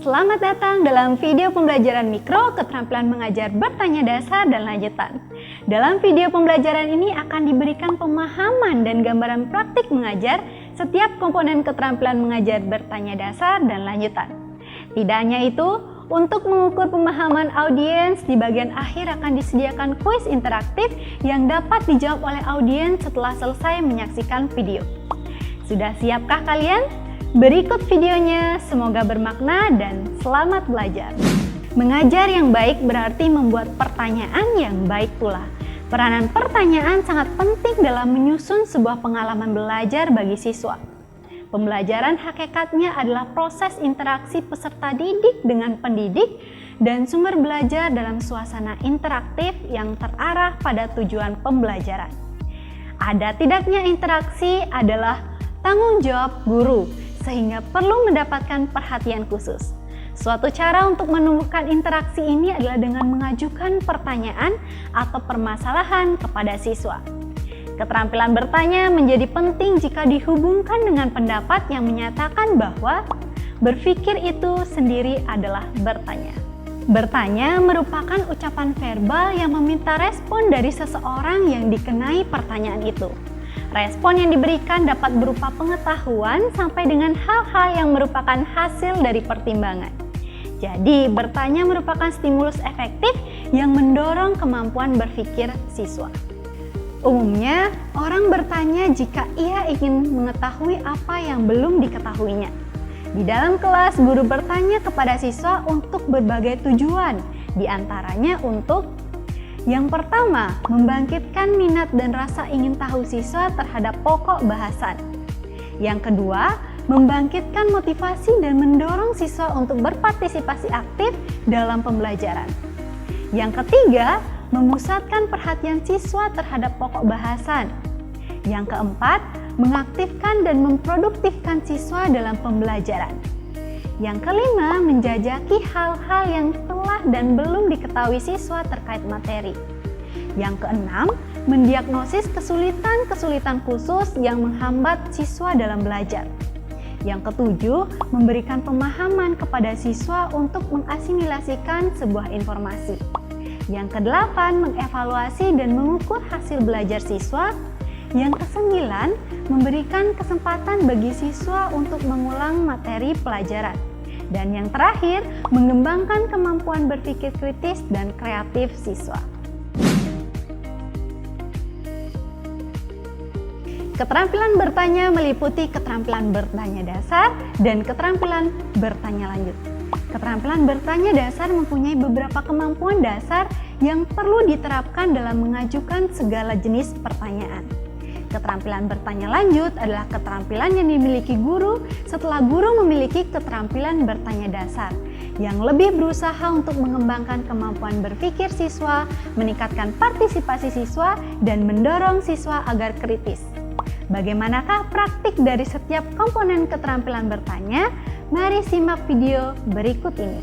Selamat datang dalam video pembelajaran mikro keterampilan mengajar bertanya dasar dan lanjutan. Dalam video pembelajaran ini akan diberikan pemahaman dan gambaran praktik mengajar setiap komponen keterampilan mengajar bertanya dasar dan lanjutan. Tidak hanya itu, untuk mengukur pemahaman audiens, di bagian akhir akan disediakan kuis interaktif yang dapat dijawab oleh audiens setelah selesai menyaksikan video. Sudah siapkah kalian? Berikut videonya, semoga bermakna dan selamat belajar. Mengajar yang baik berarti membuat pertanyaan yang baik pula. Peranan pertanyaan sangat penting dalam menyusun sebuah pengalaman belajar bagi siswa. Pembelajaran hakikatnya adalah proses interaksi peserta didik dengan pendidik dan sumber belajar dalam suasana interaktif yang terarah pada tujuan pembelajaran. Ada tidaknya interaksi adalah tanggung jawab guru, sehingga perlu mendapatkan perhatian khusus. Suatu cara untuk menumbuhkan interaksi ini adalah dengan mengajukan pertanyaan atau permasalahan kepada siswa. Keterampilan bertanya menjadi penting jika dihubungkan dengan pendapat yang menyatakan bahwa berpikir itu sendiri adalah bertanya. Bertanya merupakan ucapan verbal yang meminta respon dari seseorang yang dikenai pertanyaan itu. Respon yang diberikan dapat berupa pengetahuan sampai dengan hal-hal yang merupakan hasil dari pertimbangan. Jadi, bertanya merupakan stimulus efektif yang mendorong kemampuan berpikir siswa. Umumnya, orang bertanya jika ia ingin mengetahui apa yang belum diketahuinya. Di dalam kelas, guru bertanya kepada siswa untuk berbagai tujuan, di antaranya untuk yang pertama, membangkitkan minat dan rasa ingin tahu siswa terhadap pokok bahasan. Yang kedua, membangkitkan motivasi dan mendorong siswa untuk berpartisipasi aktif dalam pembelajaran. Yang ketiga, memusatkan perhatian siswa terhadap pokok bahasan. Yang keempat, mengaktifkan dan memproduktifkan siswa dalam pembelajaran. Yang kelima, menjajaki hal-hal yang telah dan belum diketahui siswa terkait materi. Yang keenam, mendiagnosis kesulitan-kesulitan khusus yang menghambat siswa dalam belajar. Yang ketujuh, memberikan pemahaman kepada siswa untuk mengasimilasikan sebuah informasi. Yang kedelapan, mengevaluasi dan mengukur hasil belajar siswa. Yang kesembilan, memberikan kesempatan bagi siswa untuk mengulang materi pelajaran. Dan yang terakhir, mengembangkan kemampuan berpikir kritis dan kreatif siswa. Keterampilan bertanya meliputi keterampilan bertanya dasar dan keterampilan bertanya lanjut. Keterampilan bertanya dasar mempunyai beberapa kemampuan dasar yang perlu diterapkan dalam mengajukan segala jenis pertanyaan. Keterampilan bertanya lanjut adalah keterampilan yang dimiliki guru setelah guru memiliki keterampilan bertanya dasar, yang lebih berusaha untuk mengembangkan kemampuan berpikir siswa, meningkatkan partisipasi siswa, dan mendorong siswa agar kritis. Bagaimanakah praktik dari setiap komponen keterampilan bertanya? Mari simak video berikut ini.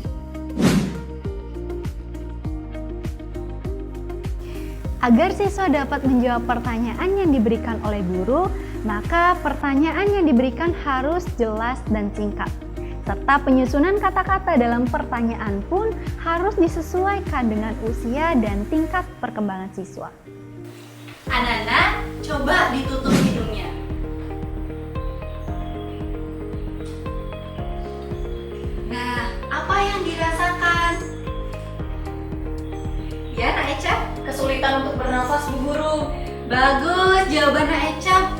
Agar siswa dapat menjawab pertanyaan yang diberikan oleh guru, maka pertanyaan yang diberikan harus jelas dan singkat. Serta penyusunan kata-kata dalam pertanyaan pun harus disesuaikan dengan usia dan tingkat perkembangan siswa. Anak-anak, coba ditutup hidungnya. Nah, apa yang dirasakan? Ya, Nak Eca, kesulitan untuk bernafas, Bu Guru. Bagus, jawaban Nak Eca.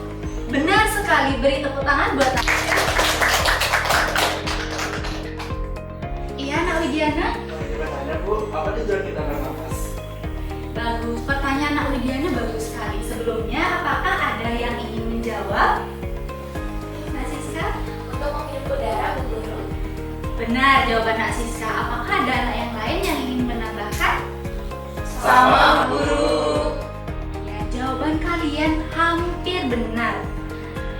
Benar sekali, beri tepuk tangan buat Nak Eca. Iya, Nak Widiana. Gimana Bu, apa tujuan kita bernafas? Bagus, pertanyaan Nak Widiana bagus sekali. Sebelumnya, apakah ada yang ingin menjawab? Nak Siska? Untuk menghirup udara, Bu Guru. Benar jawaban Nak Siska. Apakah ada anak yang lain yang ingin menambahkan? Sama Guru. Ya, jawaban kalian hampir benar.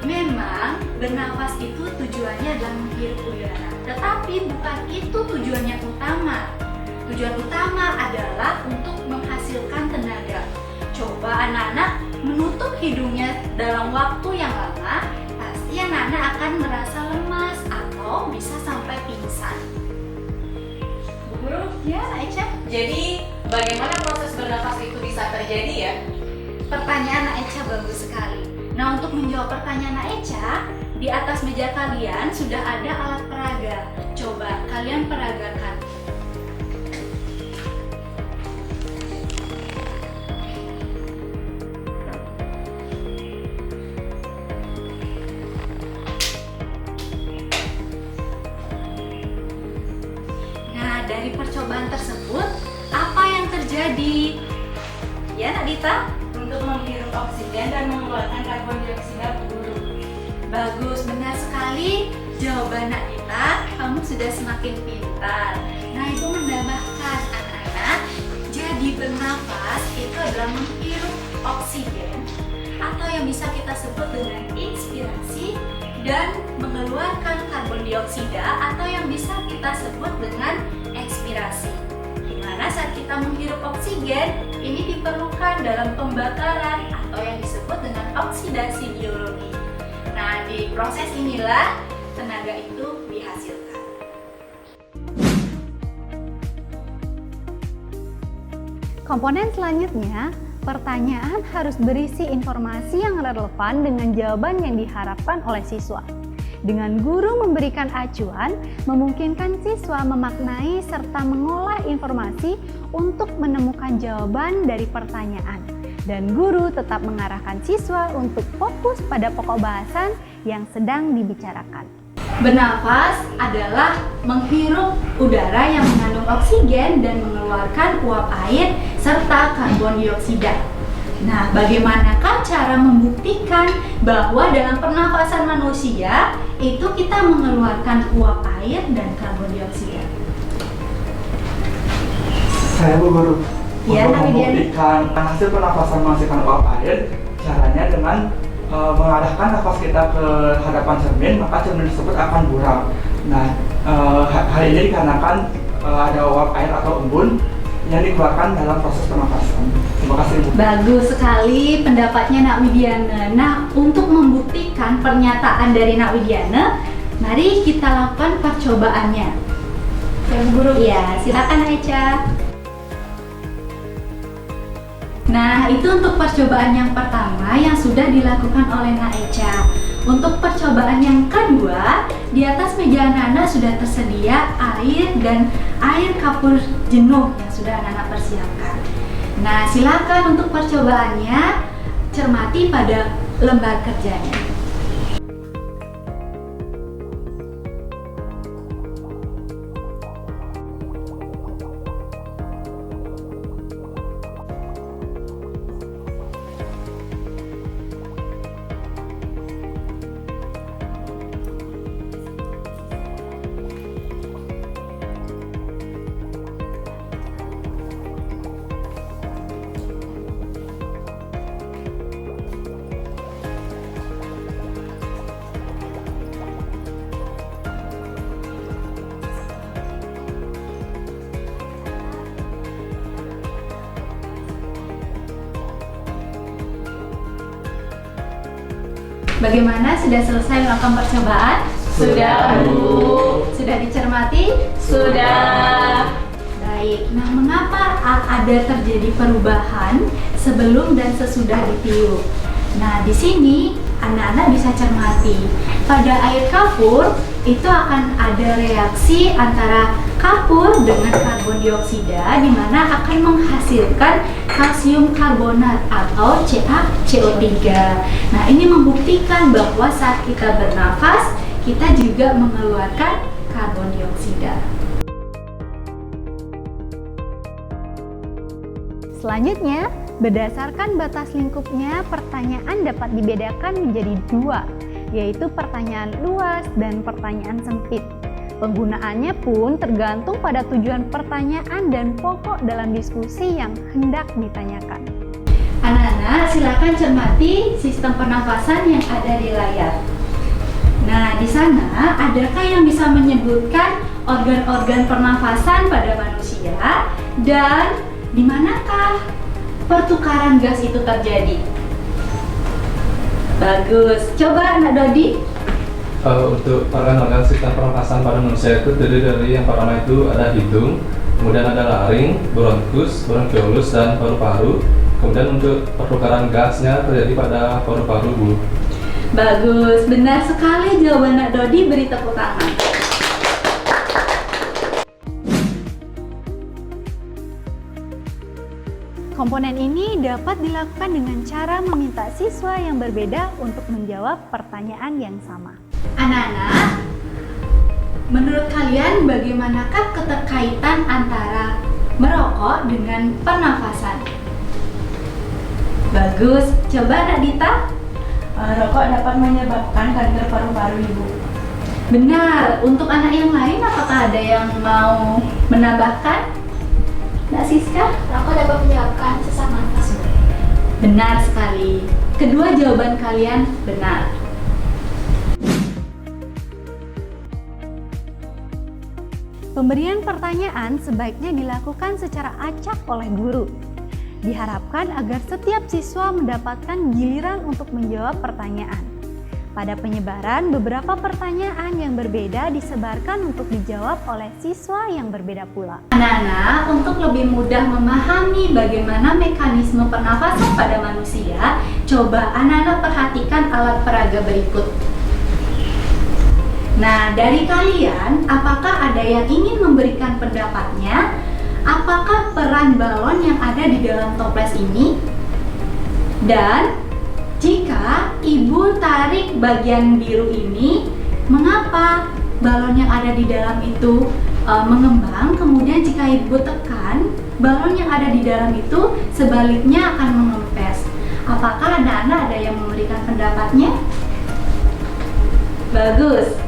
Memang bernafas itu tujuannya adalah menghirup udara, tetapi bukan itu tujuannya utama. Tujuan utama adalah untuk menghasilkan tenaga. Coba anak-anak menutup hidungnya dalam waktu yang lama, pasti anak-anak akan merasa lemas atau bisa sampai pingsan. Ya, Nak Eca. Jadi, bagaimana proses bernafas itu bisa terjadi ya? Pertanyaan Nak Eca bagus sekali. Nah, untuk menjawab pertanyaan Nak Eca, di atas meja kalian sudah ada alat peraga. Coba kalian peragakan. Nah, dari percobaan tersebut, apa yang terjadi? Ya, Nak Dita? Untuk menghirup oksigen dan mengeluarkan karbon dioksida Bu Guru. Bagus, benar sekali. Jawaban Nak Dita, kamu sudah semakin pintar. Nah, itu menambahkan anak-anak, jadi bernafas itu adalah menghirup oksigen atau yang bisa kita sebut dengan inspirasi dan mengeluarkan karbon dioksida atau yang bisa kita sebut dengan ekspirasi. Dimana saat kita menghirup oksigen, ini diperlukan dalam pembakaran atau yang disebut dengan oksidasi biologi. Nah, di proses inilah tenaga itu dihasilkan. Komponen selanjutnya, pertanyaan harus berisi informasi yang relevan dengan jawaban yang diharapkan oleh siswa. Dengan guru memberikan acuan, memungkinkan siswa memaknai serta mengolah informasi untuk menemukan jawaban dari pertanyaan. Dan guru tetap mengarahkan siswa untuk fokus pada pokok bahasan yang sedang dibicarakan. Bernafas adalah menghirup udara yang mengandung oksigen dan mengeluarkan uap air serta karbon dioksida. Nah, bagaimanakah cara membuktikan bahwa dalam pernafasan manusia itu kita mengeluarkan uap air dan karbon dioksida? Saya Bu Guru. Ya, Untuk Nak Widiana. membuktikan hasil pernafasan menghasilkan uap air, caranya dengan mengarahkan nafas kita ke hadapan cermin, maka cermin tersebut akan buram. Nah, hal ini dikarenakan ada uap air atau embun yang dikeluarkan dalam proses pernafasan. Terima kasih Bu. Bagus sekali pendapatnya Nak Widiana. Nah, untuk membuktikan pernyataan dari Nak Widiana, mari kita lakukan percobaannya. Ya, Bu Guru. Iya, silakan Aicha. Nah, itu untuk percobaan yang pertama yang sudah dilakukan oleh Nak Eca. Untuk percobaan yang kedua, di atas meja anak-anak sudah tersedia air dan air kapur jenuh yang sudah anak-anak persiapkan. Nah, silakan untuk percobaannya, cermati pada lembar kerjanya. Bagaimana? Sudah selesai melakukan percobaan? Sudah, Bu. Sudah dicermati? Sudah. Baik. Nah, mengapa ada terjadi perubahan sebelum dan sesudah ditiup? Nah, di sini anak-anak bisa cermati. Pada air kapur itu akan ada reaksi antara kapur dengan karbon dioksida di mana akan menghasilkan kalsium karbonat atau CaCO3. Nah, ini membuktikan bahwa saat kita bernafas, kita juga mengeluarkan karbon dioksida. Selanjutnya, berdasarkan batas lingkupnya, pertanyaan dapat dibedakan menjadi dua, yaitu pertanyaan luas dan pertanyaan sempit. Penggunaannya pun tergantung pada tujuan pertanyaan dan pokok dalam diskusi yang hendak ditanyakan. Anak-anak, silakan cermati sistem pernafasan yang ada di layar. Nah, di sana adakah yang bisa menyebutkan organ-organ pernafasan pada manusia dan di manakah pertukaran gas itu terjadi? Bagus. Coba Anak Dodi. Untuk organ-organ sistem pernafasan pada manusia itu terdiri dari yang pertama itu ada hidung, kemudian ada laring, bronkus, bronkiolus, dan paru-paru. Kemudian untuk pertukaran gasnya terjadi pada paru-paru, Bu. Bagus, benar sekali jawaban Nak Dodi, beri tepuk tangan. Komponen ini dapat dilakukan dengan cara meminta siswa yang berbeda untuk menjawab pertanyaan yang sama. Anak-anak, menurut kalian bagaimanakah keterkaitan antara merokok dengan pernafasan? Bagus, coba Nak Dita. Rokok dapat menyebabkan kanker paru-paru, Ibu. Benar, untuk anak yang lain apakah ada yang mau menambahkan? Nak Siska? Rokok dapat menyebabkan sesak nafas. Benar sekali. Kedua jawaban kalian benar. Pemberian pertanyaan sebaiknya dilakukan secara acak oleh guru. Diharapkan agar setiap siswa mendapatkan giliran untuk menjawab pertanyaan. Pada penyebaran, beberapa pertanyaan yang berbeda disebarkan untuk dijawab oleh siswa yang berbeda pula. Anak-anak, untuk lebih mudah memahami bagaimana mekanisme pernafasan pada manusia, coba anak-anak perhatikan alat peraga berikut. Nah, dari kalian, apakah ada yang ingin memberikan pendapatnya? Apakah peran balon yang ada di dalam toples ini? Dan jika ibu tarik bagian biru ini, mengapa balon yang ada di dalam itu mengembang? Kemudian jika ibu tekan, balon yang ada di dalam itu sebaliknya akan mengempes. Apakah anak-anak ada yang memberikan pendapatnya? Bagus.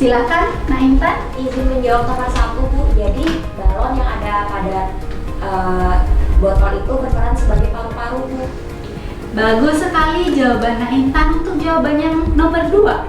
Silakan, Nak Intan. Izin menjawab nomor 1, Bu. Jadi balon yang ada pada botol itu berperan sebagai paru-paru, Bu. Bagus sekali jawaban Nak Intan. Untuk jawaban yang nomor 2.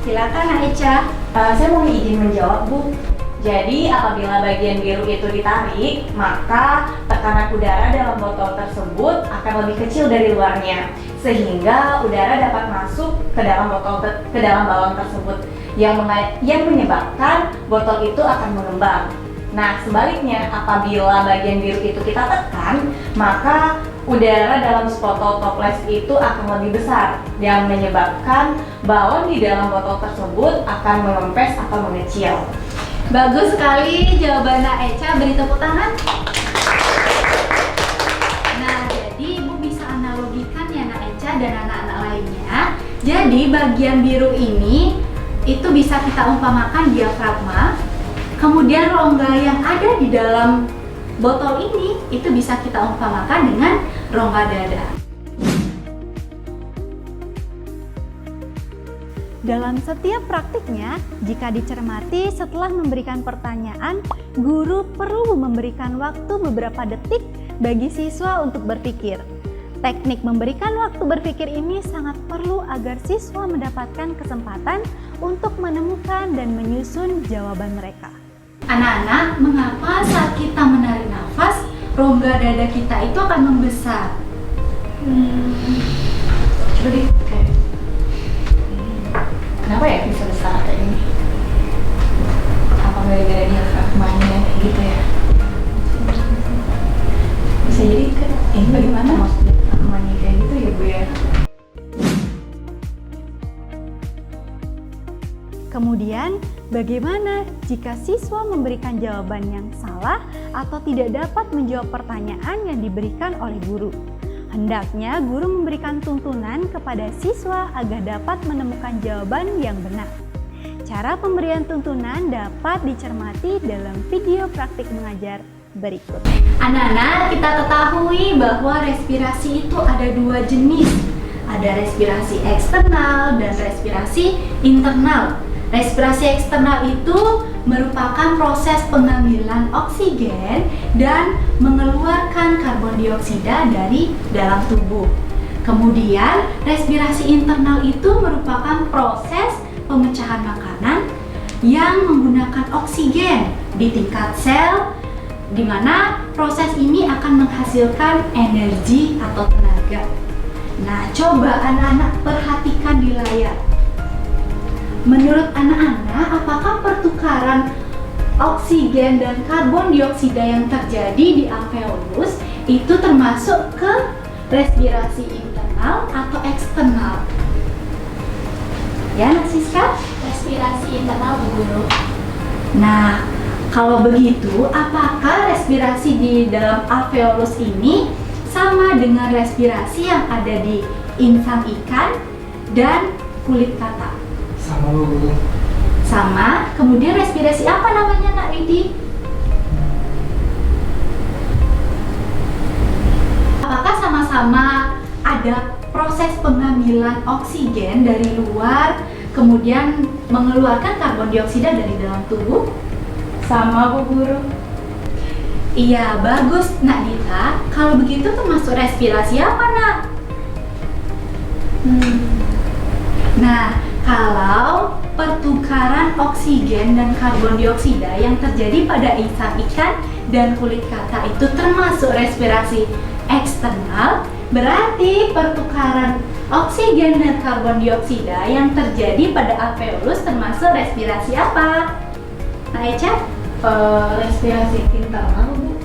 Silakan Nak Eca. Saya mau izin menjawab, Bu. Jadi apabila bagian biru itu ditarik, maka tekanan udara dalam botol tersebut akan lebih kecil dari luarnya, sehingga udara dapat masuk ke dalam balon tersebut yang menyebabkan botol itu akan mengembang. Nah, sebaliknya apabila bagian biru itu kita tekan, maka udara dalam botol toples itu akan lebih besar yang menyebabkan balon di dalam botol tersebut akan mengempes atau mengecil. Bagus sekali jawaban Nak Eca, beri tepuk tangan. Nah, jadi Ibu bisa analogikan ya Nak Eca dan anak-anak lainnya. Jadi bagian biru ini itu bisa kita umpamakan diafragma. Kemudian rongga yang ada di dalam botol ini itu bisa kita umpamakan dengan rongga dada. Dalam setiap praktiknya, jika dicermati setelah memberikan pertanyaan, guru perlu memberikan waktu beberapa detik bagi siswa untuk berpikir. Teknik memberikan waktu berpikir ini sangat perlu agar siswa mendapatkan kesempatan untuk menemukan dan menyusun jawaban mereka. Anak-anak, mengapa saat kita menarik nafas, rongga dada kita itu akan membesar? Coba deh, kenapa ya bisa besar kayak gini? Apa gara-gara diafragmanya gitu ya? Bisa jadi kan ini bagaimana maksudnya diafragmanya kayak gitu ya, Bu ya? Kemudian, bagaimana jika siswa memberikan jawaban yang salah atau tidak dapat menjawab pertanyaan yang diberikan oleh guru? Hendaknya guru memberikan tuntunan kepada siswa agar dapat menemukan jawaban yang benar. Cara pemberian tuntunan dapat dicermati dalam video praktik mengajar berikut. Anak-anak, kita ketahui bahwa respirasi itu ada 2 jenis. Ada respirasi eksternal dan respirasi internal. Respirasi eksternal itu merupakan proses pengambilan oksigen dan mengeluarkan karbon dioksida dari dalam tubuh. Kemudian, respirasi internal itu merupakan proses pemecahan makanan yang menggunakan oksigen di tingkat sel, di mana proses ini akan menghasilkan energi atau tenaga. Nah, coba anak-anak perhatikan di layar. Menurut anak-anak, apakah pertukaran oksigen dan karbon dioksida yang terjadi di alveolus itu termasuk ke respirasi internal atau eksternal? Ya, Nak Siska? Respirasi internal, Bu Guru. Nah, kalau begitu, apakah respirasi di dalam alveolus ini sama dengan respirasi yang ada di insang ikan dan kulit kata? Sama Bu Guru. Sama. Kemudian respirasi apa namanya, Nak Ridi? Apakah sama-sama ada proses pengambilan oksigen dari luar, kemudian mengeluarkan karbon dioksida dari dalam tubuh? Sama, Bu Guru. Iya, bagus, Nak Dita. Kalau begitu termasuk respirasi apa, Nak? Nah, kalau pertukaran oksigen dan karbon dioksida yang terjadi pada insang ikan dan kulit kata itu termasuk respirasi eksternal, berarti pertukaran oksigen dan karbon dioksida yang terjadi pada alveolus termasuk respirasi apa? Nah, Eca? Respirasi internal, Bu.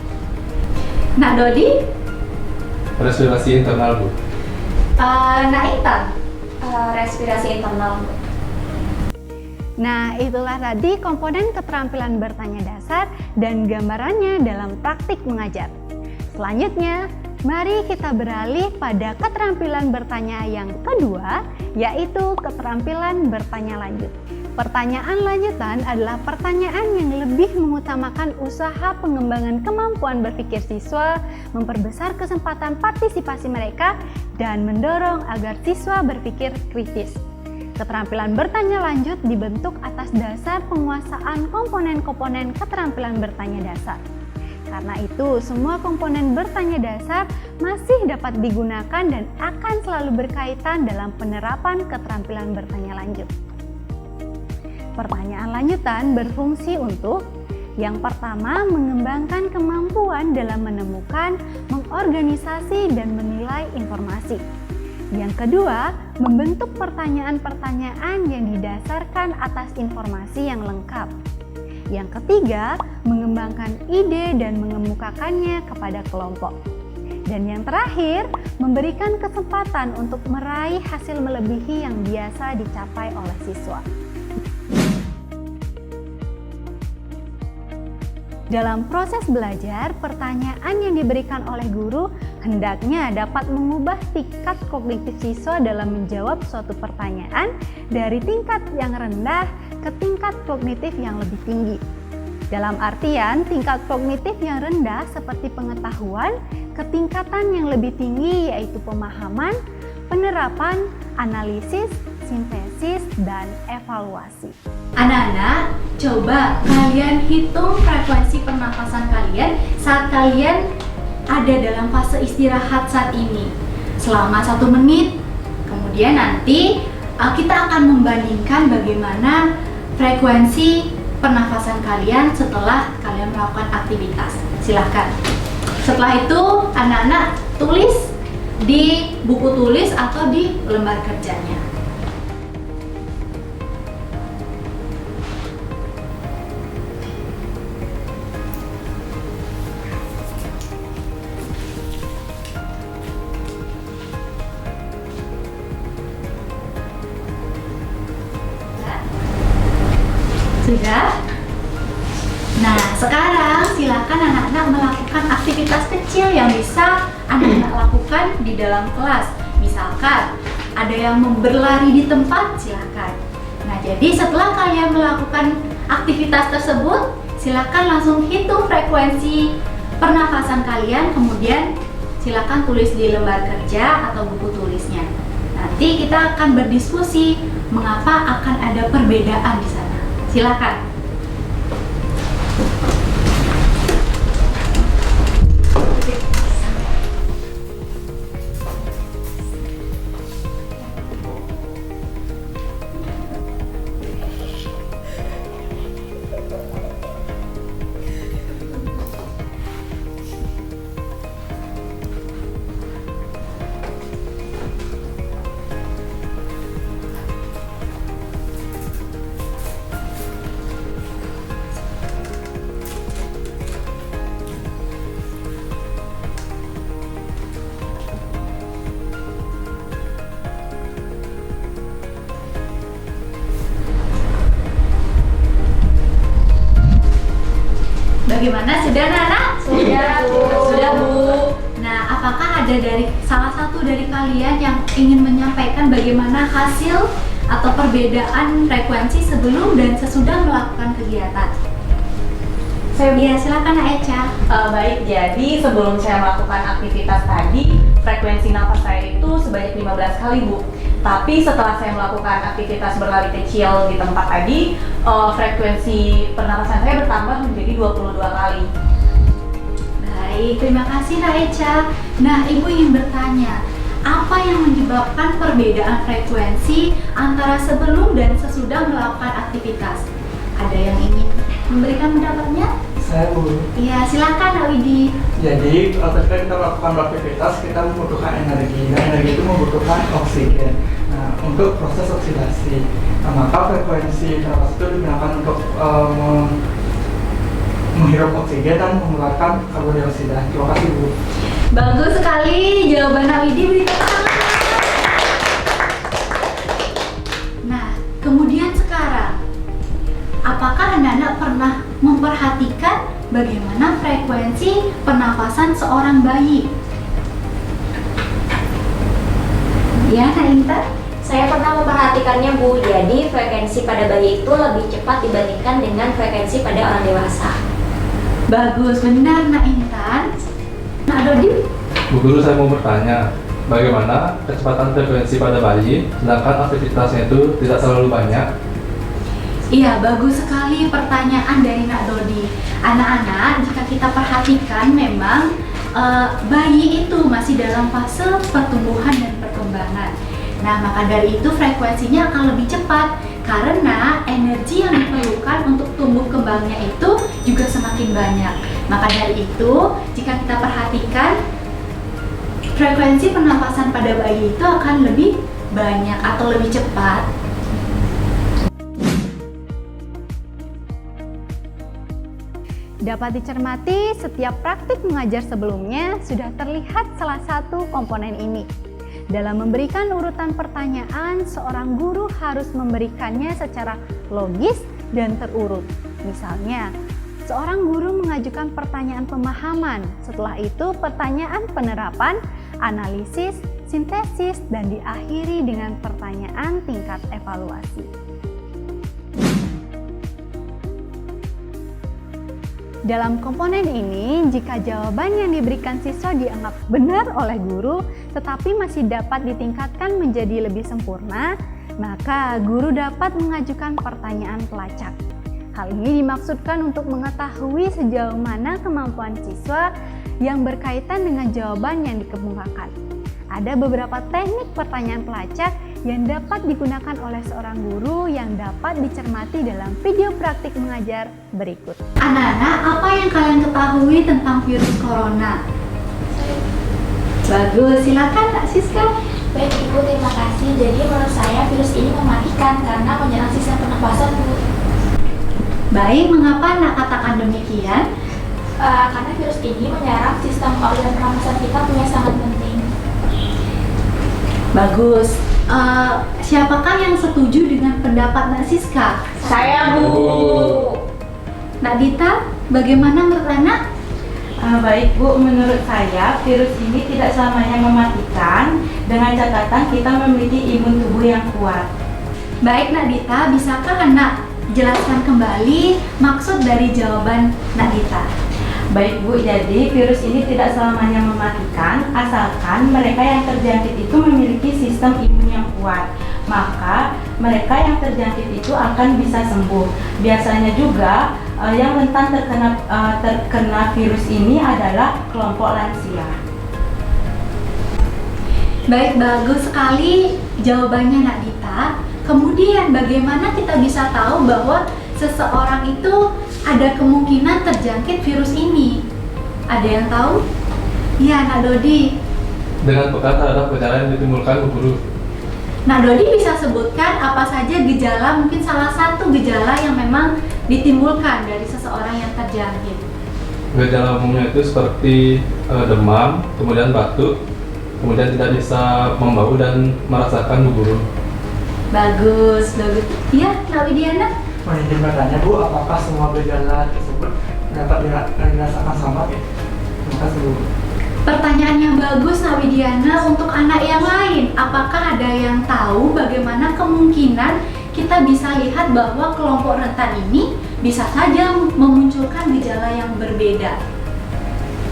Nak Dodi? Respirasi internal, Bu. Nak Intan? Respirasi internal, Bu. Nah, itulah tadi komponen keterampilan bertanya dasar dan gambarannya dalam praktik mengajar. Selanjutnya, mari kita beralih pada keterampilan bertanya yang kedua, yaitu keterampilan bertanya lanjut. Pertanyaan lanjutan adalah pertanyaan yang lebih mengutamakan usaha pengembangan kemampuan berpikir siswa, memperbesar kesempatan partisipasi mereka, dan mendorong agar siswa berpikir kritis. Keterampilan bertanya lanjut dibentuk atas dasar penguasaan komponen-komponen keterampilan bertanya dasar. Karena itu, semua komponen bertanya dasar masih dapat digunakan dan akan selalu berkaitan dalam penerapan keterampilan bertanya lanjut. Pertanyaan lanjutan berfungsi untuk yang pertama, mengembangkan kemampuan dalam menemukan, mengorganisasi, dan menilai informasi. Yang kedua, membentuk pertanyaan-pertanyaan yang didasarkan atas informasi yang lengkap. Yang ketiga, mengembangkan ide dan mengemukakannya kepada kelompok. Dan yang terakhir, memberikan kesempatan untuk meraih hasil melebihi yang biasa dicapai oleh siswa. Dalam proses belajar, pertanyaan yang diberikan oleh guru hendaknya dapat mengubah tingkat kognitif siswa dalam menjawab suatu pertanyaan dari tingkat yang rendah ke tingkat kognitif yang lebih tinggi. Dalam artian, tingkat kognitif yang rendah seperti pengetahuan, ketingkatan yang lebih tinggi yaitu pemahaman, penerapan, analisis, sintesis, dan evaluasi. Anak-anak, coba kalian hitung frekuensi pernapasan kalian saat kalian ada dalam fase istirahat saat ini selama 1 menit. Kemudian nanti kita akan membandingkan bagaimana frekuensi pernafasan kalian setelah kalian melakukan aktivitas. Silahkan. Setelah itu anak-anak tulis di buku tulis atau di lembar kerjanya. Sudah? Nah, sekarang silakan anak-anak melakukan aktivitas kecil yang bisa anak-anak lakukan di dalam kelas. Misalkan, ada yang berlari di tempat, silakan. Nah, jadi setelah kalian melakukan aktivitas tersebut, silakan langsung hitung frekuensi pernafasan kalian, kemudian silakan tulis di lembar kerja atau buku tulisnya. Nanti kita akan berdiskusi mengapa akan ada perbedaan di sana. Silakan. Bagaimana? Sudah, Nana? Sudah, Bu. Sudah, Bu. Nah, apakah ada dari salah satu dari kalian yang ingin menyampaikan bagaimana hasil atau perbedaan frekuensi sebelum dan sesudah melakukan kegiatan? Ya, silakan Nak Echa. Baik, jadi sebelum saya melakukan aktivitas tadi, frekuensi nafas saya itu sebanyak 15 kali, Bu. Tapi setelah saya melakukan aktivitas berlari kecil di tempat tadi, frekuensi pernapasan saya bertambah menjadi 22 kali. Baik, terima kasih Nak Echa. Nah, Ibu ingin bertanya, apa yang menyebabkan perbedaan frekuensi antara sebelum dan sesudah melakukan aktivitas? Ada yang ingin memberikan pendapatnya? Saya Bu. Iya, silakan Nak Widi. Jadi ketika kita melakukan aktivitas kita membutuhkan energi. Nah, energi itu membutuhkan oksigen. Nah, untuk proses oksidasi. Nah, maka frekuensi nafas itu digunakan untuk menghirup oksigen dan mengeluarkan karbon dioksida. Terima kasih Bu. Bagus sekali jawaban Nak Widi, beri tepuk tangan. Nah, kemudian sekarang, apakah anak-anak pernah memperhatikan bagaimana frekuensi pernafasan seorang bayi? Ya, Nak Intan? Saya pernah memperhatikannya, Bu. Jadi frekuensi pada bayi itu lebih cepat dibandingkan dengan frekuensi pada orang dewasa. Bagus, benar Nak Intan. Nak Dodi? Bu Guru, saya mau bertanya, bagaimana kecepatan frekuensi pada bayi, sedangkan aktivitasnya itu tidak terlalu banyak? Iya, bagus sekali pertanyaan dari Nak Dodi. Anak-anak, jika kita perhatikan memang bayi itu masih dalam fase pertumbuhan dan perkembangan. Nah, maka dari itu frekuensinya akan lebih cepat karena energi yang diperlukan untuk tumbuh kembangnya itu juga semakin banyak. Maka dari itu, jika kita perhatikan frekuensi pernapasan pada bayi itu akan lebih banyak atau lebih cepat. Dapat dicermati, setiap praktik mengajar sebelumnya sudah terlihat salah satu komponen ini. Dalam memberikan urutan pertanyaan, seorang guru harus memberikannya secara logis dan terurut. Misalnya, seorang guru mengajukan pertanyaan pemahaman, setelah itu pertanyaan penerapan, analisis, sintesis, dan diakhiri dengan pertanyaan tingkat evaluasi. Dalam komponen ini, jika jawaban yang diberikan siswa dianggap benar oleh guru, tetapi masih dapat ditingkatkan menjadi lebih sempurna, maka guru dapat mengajukan pertanyaan pelacak. Hal ini dimaksudkan untuk mengetahui sejauh mana kemampuan siswa yang berkaitan dengan jawaban yang dikemukakan. Ada beberapa teknik pertanyaan pelacak yang dapat digunakan oleh seorang guru yang dapat dicermati dalam video praktik mengajar berikut. Anak-anak, apa yang kalian ketahui tentang virus corona? Bagus, silakan Kak Siska. Baik Ibu, terima kasih. Jadi menurut saya virus ini mematikan karena menyerang sistem pernapasan, Bu. Baik, mengapa Nak katakan demikian? Karena virus ini menyerang sistem organ pernapasan kita punya sangat penting. Bagus. Siapakah yang setuju dengan pendapat Nak Siska? Saya, Bu. Nak Dita, bagaimana menurut Anak? Baik Bu, menurut saya virus ini tidak selamanya mematikan dengan catatan kita memiliki imun tubuh yang kuat. Baik Nak Dita, bisakah Anak jelaskan kembali maksud dari jawaban Nak Dita? Baik Bu, jadi virus ini tidak selamanya mematikan asalkan mereka yang terjangkit itu memiliki sistem imun yang kuat. Maka mereka yang terjangkit itu akan bisa sembuh. Biasanya juga yang rentan terkena virus ini adalah kelompok lansia. Baik, bagus sekali jawabannya Nak Dita. Kemudian bagaimana kita bisa tahu bahwa seseorang itu ada kemungkinan terjangkit virus ini? Ada yang tahu? Iya, Nak Dodi. Dengan peka terhadap gejala yang ditimbulkan Bu Guru. Nak Dodi bisa sebutkan apa saja gejala, mungkin salah satu gejala yang memang ditimbulkan dari seseorang yang terjangkit. Gejala umumnya itu seperti demam, kemudian batuk, kemudian tidak bisa membau dan merasakan Bu Guru. Bagus, bagus. Iya, Nak Widiana? Mohon izin bertanya Bu, apakah semua gejala tersebut dapat dirasakan sama gitu. Terima kasih Bu. Pertanyaan yang bagus Nawidiana untuk anak yang lain. Apakah ada yang tahu bagaimana kemungkinan kita bisa lihat bahwa kelompok rentan ini bisa saja memunculkan gejala yang berbeda?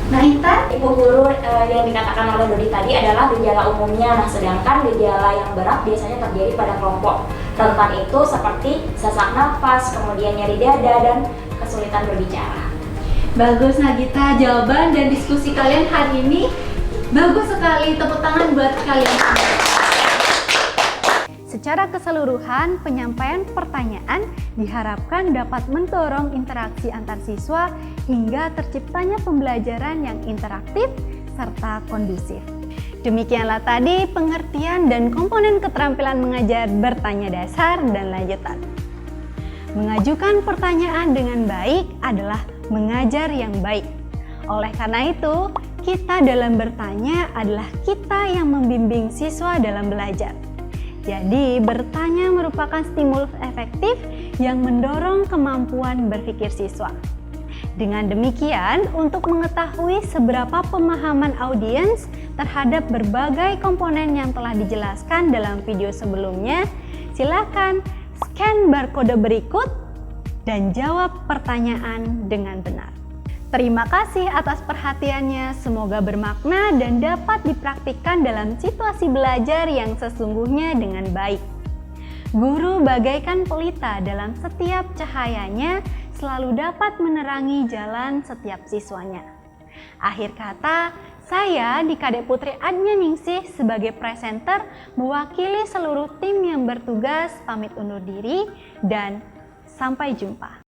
Nah, Intan? Ibu guru, yang dikatakan oleh Dodi tadi adalah gejala umumnya. Nah, sedangkan gejala yang berat biasanya terjadi pada kelompok rentan itu seperti sesak nafas, kemudian nyeri dada, dan kesulitan berbicara. Bagus Nagita, jawaban dan diskusi kalian hari ini bagus sekali. Tepuk tangan buat kalian. Secara keseluruhan, penyampaian pertanyaan diharapkan dapat mendorong interaksi antar siswa hingga terciptanya pembelajaran yang interaktif serta kondusif. Demikianlah tadi pengertian dan komponen keterampilan mengajar bertanya dasar dan lanjutan. Mengajukan pertanyaan dengan baik adalah mengajar yang baik. Oleh karena itu, kita dalam bertanya adalah kita yang membimbing siswa dalam belajar. Jadi, bertanya merupakan stimulus efektif yang mendorong kemampuan berpikir siswa. Dengan demikian, untuk mengetahui seberapa pemahaman audiens terhadap berbagai komponen yang telah dijelaskan dalam video sebelumnya, silakan scan barcode berikut dan jawab pertanyaan dengan benar. Terima kasih atas perhatiannya, semoga bermakna dan dapat dipraktikkan dalam situasi belajar yang sesungguhnya dengan baik. Guru bagaikan pelita dalam setiap cahayanya selalu dapat menerangi jalan setiap siswanya. Akhir kata, saya Dikade Putri Adnya Ningsih sebagai presenter mewakili seluruh tim yang bertugas pamit undur diri dan sampai jumpa.